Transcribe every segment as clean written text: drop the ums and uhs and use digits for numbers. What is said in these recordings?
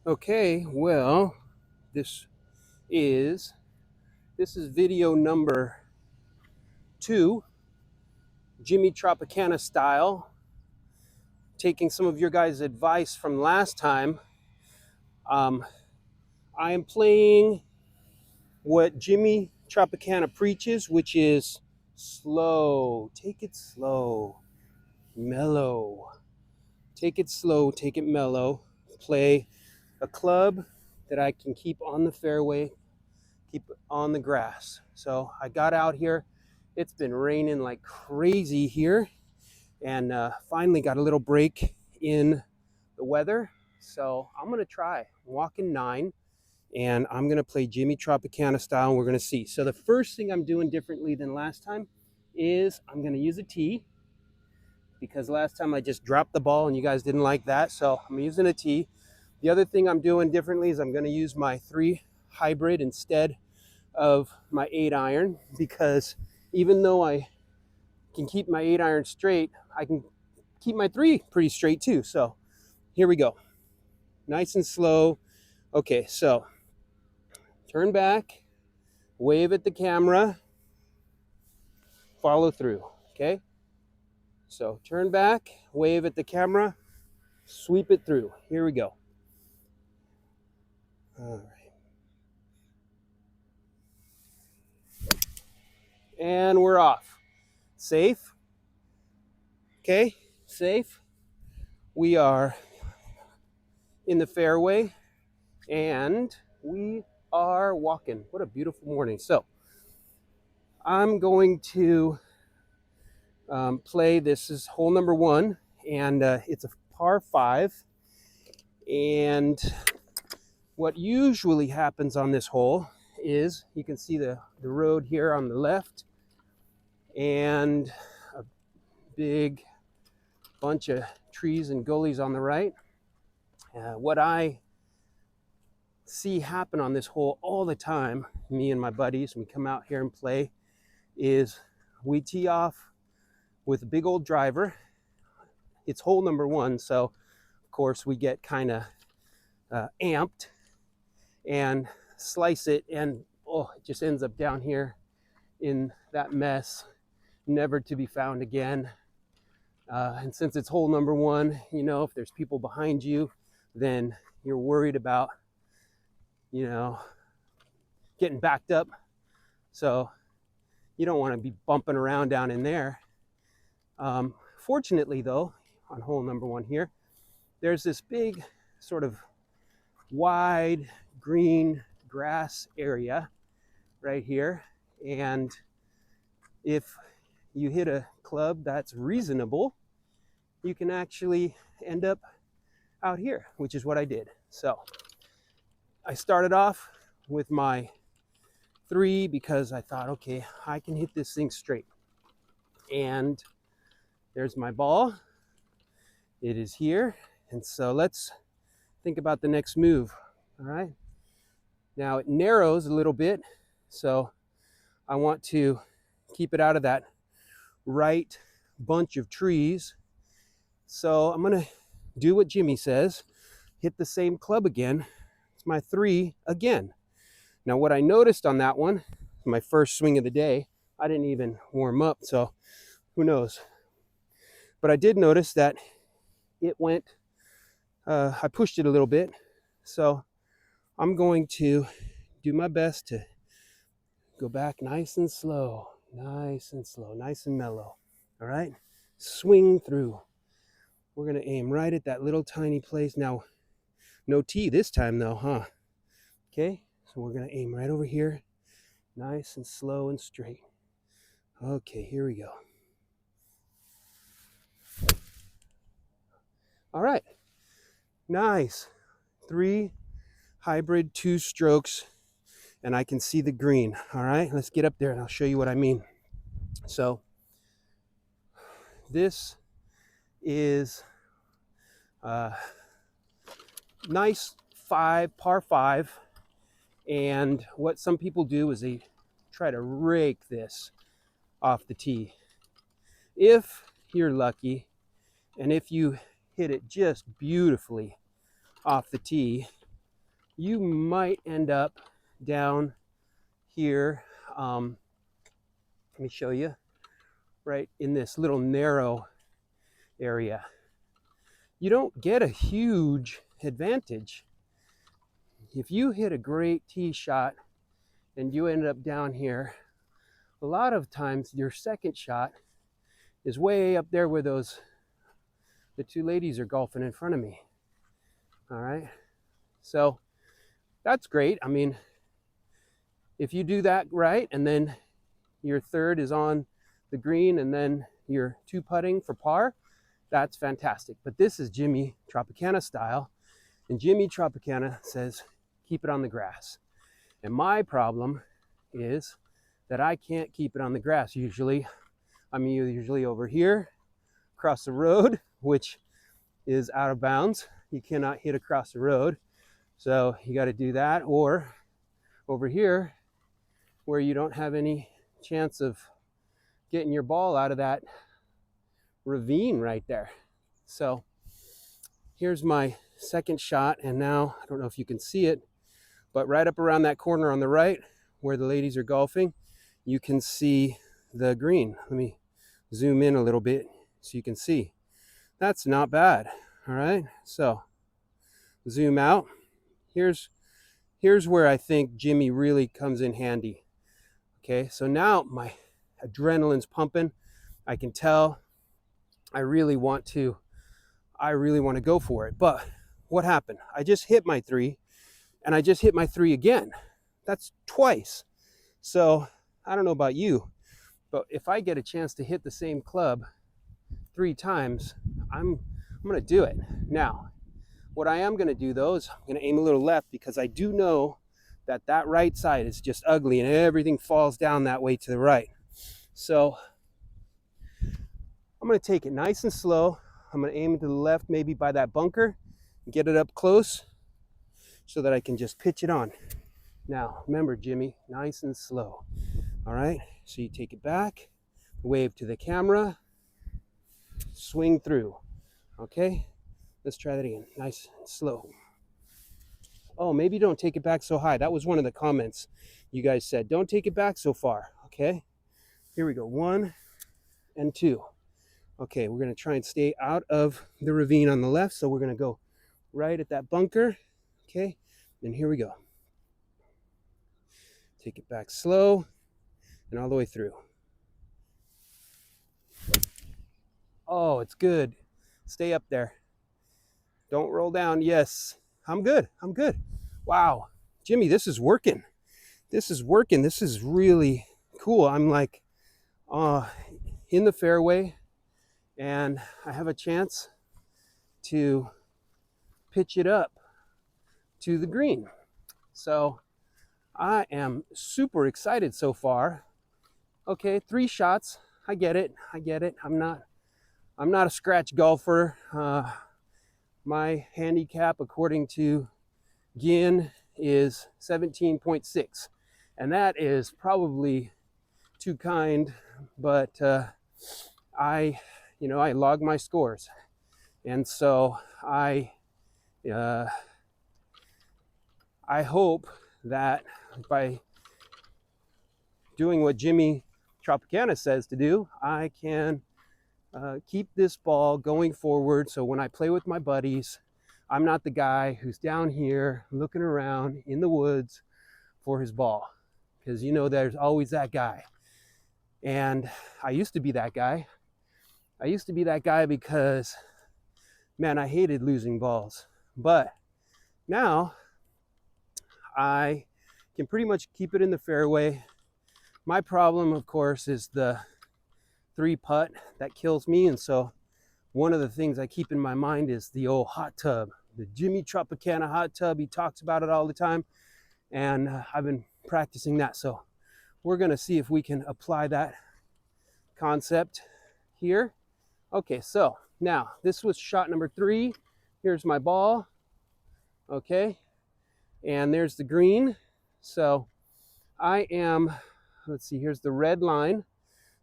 Okay, well, this is video number 2, Jimmy Tropicana style. Taking some of your guys' advice from last time, um, I am playing what Jimmy Tropicana preaches, which is slow. Take it slow, mellow. Take it slow, take it mellow. Play a club that I can keep on the fairway, keep on the grass. So I got out here. It's been raining like crazy here, and finally got a little break in the weather. So I'm gonna try walking 9, and I'm gonna play Jimmy Tropicana style, and we're gonna see. So the first thing I'm doing differently than last time is I'm gonna use a tee, because last time I just dropped the ball and you guys didn't like that. So I'm using a tee. The other thing I'm doing differently is I'm gonna use my 3 hybrid instead of my 8 iron, because even though I can keep my 8 iron straight, I can keep my 3 pretty straight too. So here we go, nice and slow. Okay, so turn back, wave at the camera, follow through. Okay, so turn back, wave at the camera, sweep it through. Here we go. All right, and we're off. Safe. Okay, safe. We are in the fairway, and we are walking. What a beautiful morning. So I'm going to play. This is hole number 1, and it's a par 5. And what usually happens on this hole is you can see the road here on the left, and a big bunch of trees and gullies on the right. What I see happen on this hole all the time, me and my buddies, we come out here and play, is we tee off with a big old driver. It's hole number 1, so of course we get kind of amped and slice it, and it just ends up down here in that mess, never to be found again. And since it's hole number 1, you know, if there's people behind you, then you're worried about, you know, getting backed up. So you don't want to be bumping around down in there. Fortunately though, on hole number 1 here, there's this big sort of wide green grass area right here. And if you hit a club that's reasonable, you can actually end up out here, which is what I did. So I started off with my 3 because I thought, okay, I can hit this thing straight. And there's my ball. It is here. And so let's think about the next move. All right. Now it narrows a little bit, so I want to keep it out of that right bunch of trees. So I'm going to do what Jimmy says, hit the same club again. It's my 3 again. Now what I noticed on that one, my first swing of the day, I didn't even warm up, so who knows. But I did notice that it went, I pushed it a little bit. So I'm going to do my best to go back nice and slow, nice and slow, nice and mellow. All right, swing through. We're gonna aim right at that little tiny place. Now, no tee this time though, huh? Okay, so we're gonna aim right over here, nice and slow and straight. Okay, here we go. All right, nice. 3 hybrid 2 strokes, and I can see the green. All right, let's get up there and I'll show you what I mean. So this is a nice par 5, and what some people do is they try to rake this off the tee. If you're lucky, and if you hit it just beautifully off the tee, you might end up down here. Let me show you, right in this little narrow area. You don't get a huge advantage. If you hit a great tee shot and you end up down here, a lot of times your second shot is way up there where the two ladies are golfing in front of me. All right, so that's great. I mean, if you do that right, and then your third is on the green, and then you're two putting for par, that's fantastic. But this is Jimmy Tropicana style, and Jimmy Tropicana says keep it on the grass. And my problem is that I can't keep it on the grass usually. I'm usually over here across the road, which is out of bounds. You cannot hit across the road, so you got to do that, or over here where you don't have any chance of getting your ball out of that ravine right there. So here's my second shot, and now I don't know if you can see it, but right up around that corner on the right where the ladies are golfing, you can see the green. Let me zoom in a little bit so you can see. That's not bad. All right, so zoom out. Here's where I think Jimmy really comes in handy. Okay, so now my adrenaline's pumping. I can tell I really want to go for it. But what happened? I just hit my three, and I just hit my three again. That's twice. So I don't know about you, but if I get a chance to hit the same club 3 times, I'm going to do it. Now, what I am going to do though is I'm going to aim a little left, because I do know that that right side is just ugly and everything falls down that way to the right. So I'm going to take it nice and slow. I'm going to aim to the left, maybe by that bunker, and get it up close so that I can just pitch it on. Now, remember, Jimmy, nice and slow. All right, so you take it back, wave to the camera, swing through. Okay, let's try that again. Nice and slow. Oh, maybe don't take it back so high. That was one of the comments you guys said. Don't take it back so far. Okay, here we go. 1 and 2. Okay, we're going to try and stay out of the ravine on the left. So we're going to go right at that bunker. Okay, and here we go. Take it back slow and all the way through. Oh, it's good. Stay up there. Don't roll down. Yes, I'm good. I'm good. Wow, Jimmy, this is working. This is working. This is really cool. I'm like in the fairway, and I have a chance to pitch it up to the green. So I am super excited so far. Okay, 3 shots. I get it. I get it. I'm not a scratch golfer. My handicap, according to Ginn, is 17.6, and that is probably too kind. But I log my scores, and so I hope that by doing what Jimmy Tropicana says to do, I can keep this ball going forward. So when I play with my buddies, I'm not the guy who's down here looking around in the woods for his ball, because there's always that guy. And I used to be that guy. I used to be that guy because, man, I hated losing balls. But now I can pretty much keep it in the fairway. My problem, of course, is the 3 putt that kills me. And so one of the things I keep in my mind is the old hot tub, the Jimmy Tropicana hot tub. He talks about it all the time, and I've been practicing that. So we're going to see if we can apply that concept here. Okay, so now this was shot number 3. Here's my ball. Okay, and there's the green. So I am, let's see, here's the red line.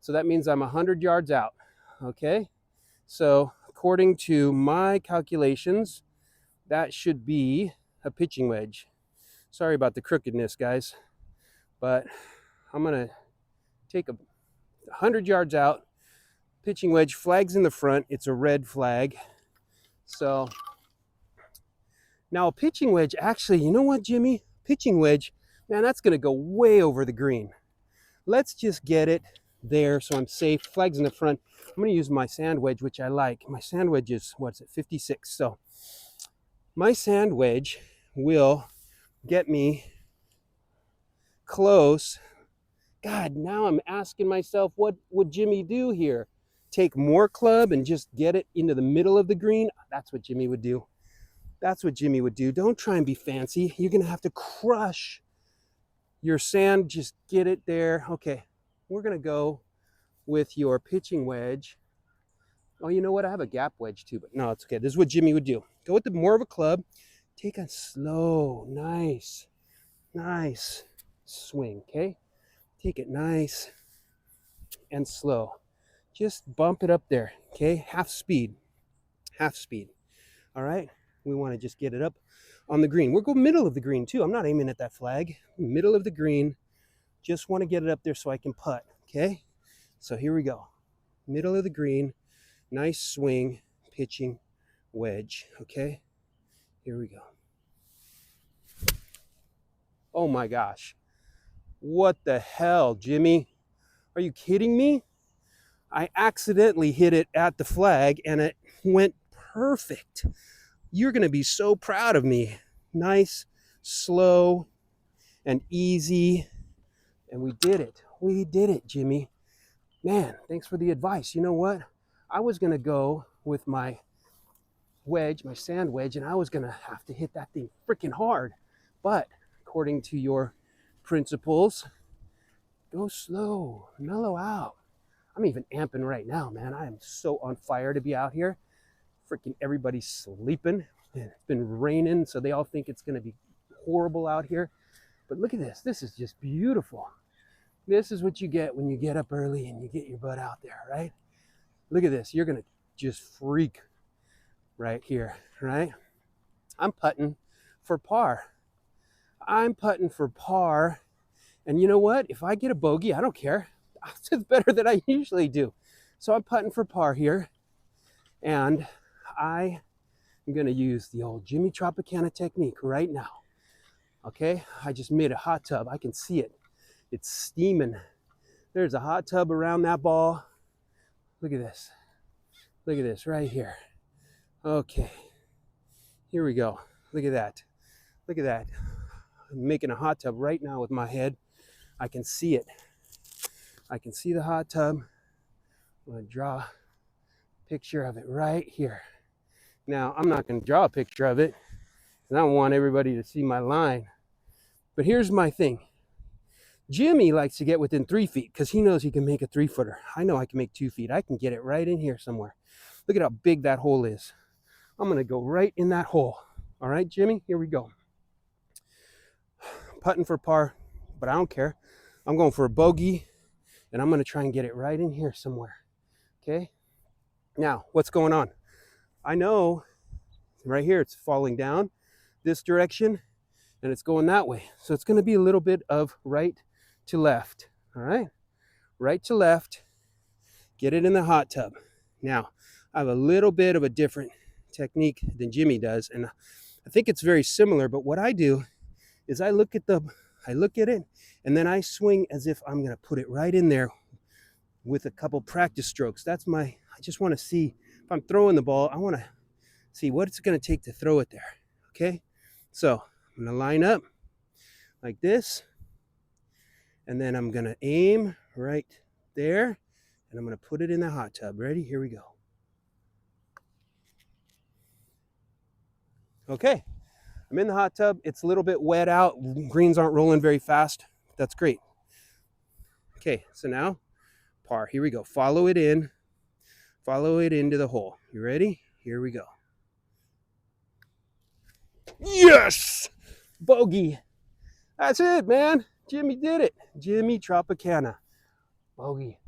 So that means I'm 100 yards out. Okay, so according to my calculations, that should be a pitching wedge. Sorry about the crookedness, guys, but I'm gonna take 100 yards out, pitching wedge, flag's in the front. It's a red flag. So now a pitching wedge, actually, you know what, Jimmy? Pitching wedge, man, that's gonna go way over the green. Let's just get it there so I'm safe. Flag's in the front. I'm gonna use my sand wedge, which I like. My sand wedge is, what's it, 56. So my sand wedge will get me close. God, now I'm asking myself, what would Jimmy do here? Take more club and just get it into the middle of the green? That's what Jimmy would do. That's what Jimmy would do. Don't try and be fancy. You're gonna have to crush your sand. Just get it there. Okay, we're gonna go with your pitching wedge. Oh, you know what? I have a gap wedge too, but no, it's okay. This is what Jimmy would do. Go with the more of a club. Take a slow, nice swing, okay? Take it nice and slow. Just bump it up there, okay? Half speed. All right? We want to just get it up on the green. We'll go middle of the green too. I'm not aiming at that flag. Middle of the green. Just want to get it up there so I can putt, okay? So here we go. Middle of the green. Nice swing, pitching wedge, okay? Here we go. Oh my gosh. What the hell, Jimmy? Are you kidding me? I accidentally hit it at the flag and it went perfect. You're going to be so proud of me. Nice, slow, and easy. And we did it. We did it, Jimmy. Man, thanks for the advice. You know what? I was going to go with my wedge, my sand wedge, and I was going to have to hit that thing freaking hard. But according to your principles, go slow, mellow out. I'm even amping right now, man. I am so on fire to be out here. Freaking everybody's sleeping. It's been raining, so they all think it's going to be horrible out here. But look at this. This is just beautiful. This is what you get when you get up early and you get your butt out there, right? Look at this. You're going to just freak right here, right? I'm putting for par. I'm putting for par. And you know what? If I get a bogey, I don't care. It's better than I usually do. So I'm putting for par here. And I am going to use the old Jimmy Tropicana technique right now. Okay? I just made a hot tub. I can see it. It's steaming. There's a hot tub around that ball. Look at this. Look at this right here. Okay. Here we go. Look at that. Look at that. I'm making a hot tub right now with my head. I can see it. I can see the hot tub. I'm going to draw a picture of it right here. Now, I'm not going to draw a picture of it because I don't want everybody to see my line. But here's my thing. Jimmy likes to get within 3 feet because he knows he can make a 3-footer. I know I can make 2 feet. I can get it right in here somewhere. Look at how big that hole is. I'm going to go right in that hole. All right, Jimmy, here we go. Putting for par, but I don't care. I'm going for a bogey, and I'm going to try and get it right in here somewhere. Okay? Now, what's going on? I know right here it's falling down this direction, and it's going that way. So it's going to be a little bit of right to left. All right? Right to left. Get it in the hot tub. Now, I have a little bit of a different technique than Jimmy does, and I think it's very similar, but what I do is I look at it, and then I swing as if I'm going to put it right in there with a couple practice strokes. I just want to see if I'm throwing the ball, I want to see what it's going to take to throw it there. Okay? So I'm going to line up like this, and then I'm going to aim right there, and I'm going to put it in the hot tub. Ready? Here we go. Okay. I'm in the hot tub. It's a little bit wet out. Greens aren't rolling very fast. That's great. Okay, so now par. Here we go. Follow it in. Follow it into the hole. You ready? Here we go. Yes! Bogey. That's it, man. Jimmy did it. Jimmy Tropicana. Bogey.